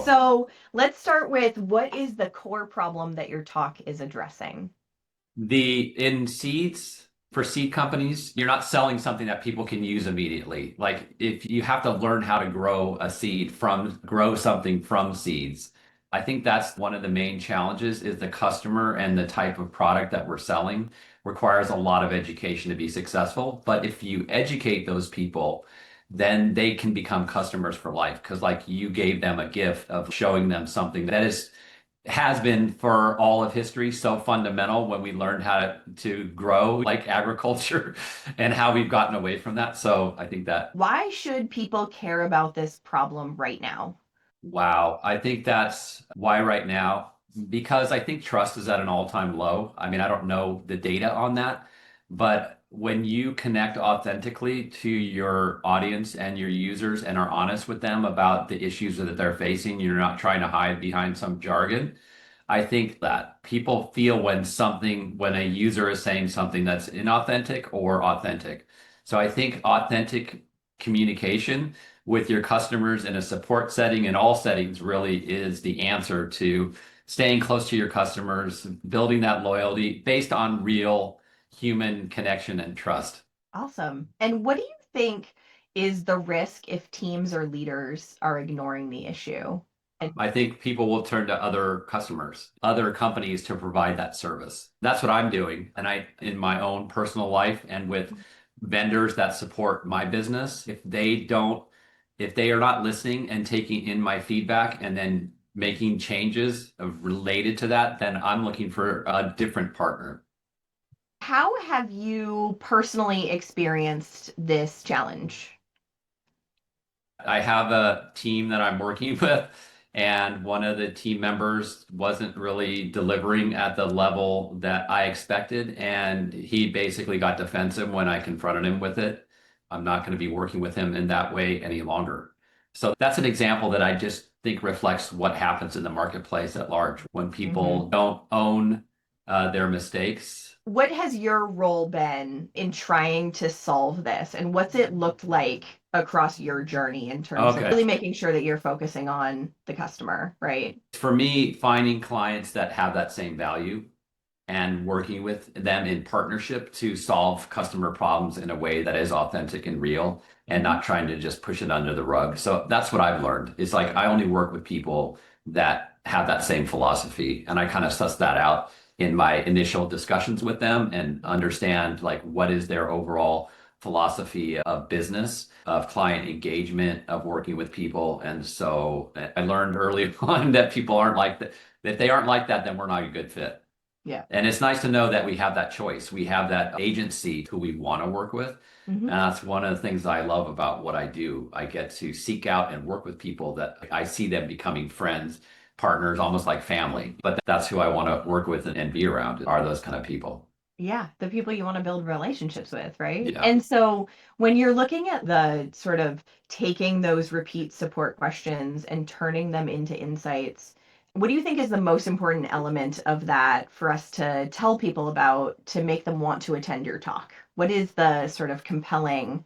Cool. So let's start with what is the core problem that your talk is addressing? In seeds, for seed companies, you're not selling something that people can use immediately. Like if you have to learn how to grow something from seeds. I think that's one of the main challenges is the customer and the type of product that we're selling requires a lot of education to be successful. But if you educate those people, then they can become customers for life because like you gave them a gift of showing them something that is has been for all of history so fundamental when we learned how to grow like agriculture and how we've gotten away from that. So I think that, Why should people care about this problem right now? wow, I think that's why right now, because I think trust is at an all-time low. I mean, I don't know the data on that, but when you connect authentically to your audience and your users and are honest with them about the issues that they're facing, you're not trying to hide behind some jargon. I think that people feel when a user is saying something that's inauthentic or authentic. So I think authentic communication with your customers in a support setting in all settings really is the answer to staying close to your customers, building that loyalty based on real human connection and trust. Awesome. And what do you think is the risk if teams or leaders are ignoring the issue? And I think people will turn to other customers, other companies to provide that service. That's what I'm doing. And in my own personal life and with vendors that support my business, if they are not listening and taking in my feedback and then making changes related to that, then I'm looking for a different partner. how have you personally experienced this challenge? I have a team that I'm working with, and one of the team members wasn't really delivering at the level that I expected, and he basically got defensive when I confronted him with it. I'm not going to be working with him in that way any longer. So that's an example that I just think reflects what happens in the marketplace at large when Mhm. people don't own their mistakes. What has your role been in trying to solve this? And what's it looked like across your journey in terms of Okay. really making sure that you're focusing on the customer, right? For me, finding clients that have that same value and working with them in partnership to solve customer problems in a way that is authentic and real and Mhm. not trying to just push it under the rug. So that's what I've learned. It's like I only work with people that have that same philosophy. And I kind of suss that out in my initial discussions with them and understand like what is their overall philosophy of business, of client engagement, of working with people. And so I learned early on that people aren't like that. If they aren't like that, then we're not a good fit. Yeah. And it's nice to know that we have that choice. We have that agency who we want to work with. Mhm. And that's one of the things I love about what I do. I get to seek out and work with people that I see them becoming friends, partners, almost like family. But that's who I want to work with and be around are those kind of people. Yeah, the people you want to build relationships with, right? Yeah. And so when you're looking at the sort of taking those repeat support questions and turning them into insights, what do you think is the most important element of that for us to tell people about to make them want to attend your talk? What is the sort of compelling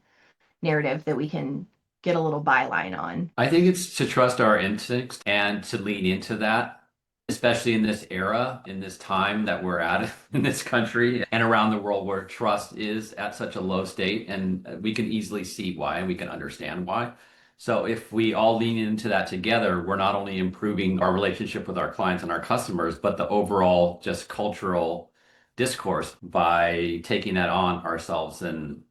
narrative that we can get a little byline on? I think it's to trust our instincts and to lean into that, especially in this era, in this time that we're at in this country and around the world where trust is at such a low state. And we can easily see why and we can understand why. So if we all lean into that together, we're not only improving our relationship with our clients and our customers, but the overall just cultural discourse by taking that on ourselves. And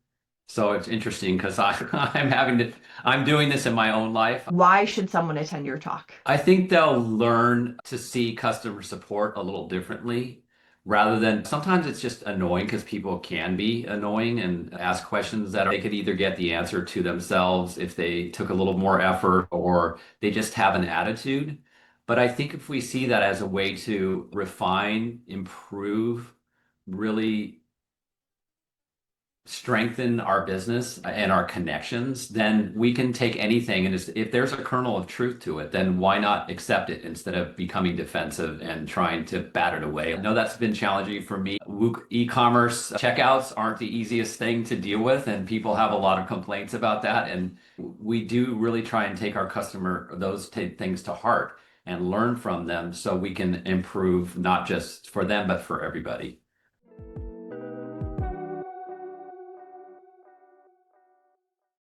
so it's interesting because I'm doing this in my own life. Why should someone attend your talk? I think they'll learn to see customer support a little differently rather than sometimes it's just annoying because people can be annoying and ask questions that they could either get the answer to themselves if they took a little more effort or they just have an attitude. But I think if we see that as a way to refine, improve, really strengthen our business and our connections, then we can take anything. And if there's a kernel of truth to it, then why not accept it instead of becoming defensive and trying to bat it away? I know that's been challenging for me. E-commerce checkouts aren't the easiest thing to deal with, and people have a lot of complaints about that. And we do really try and take our customer, those things to heart and learn from them so we can improve not just for them, but for everybody.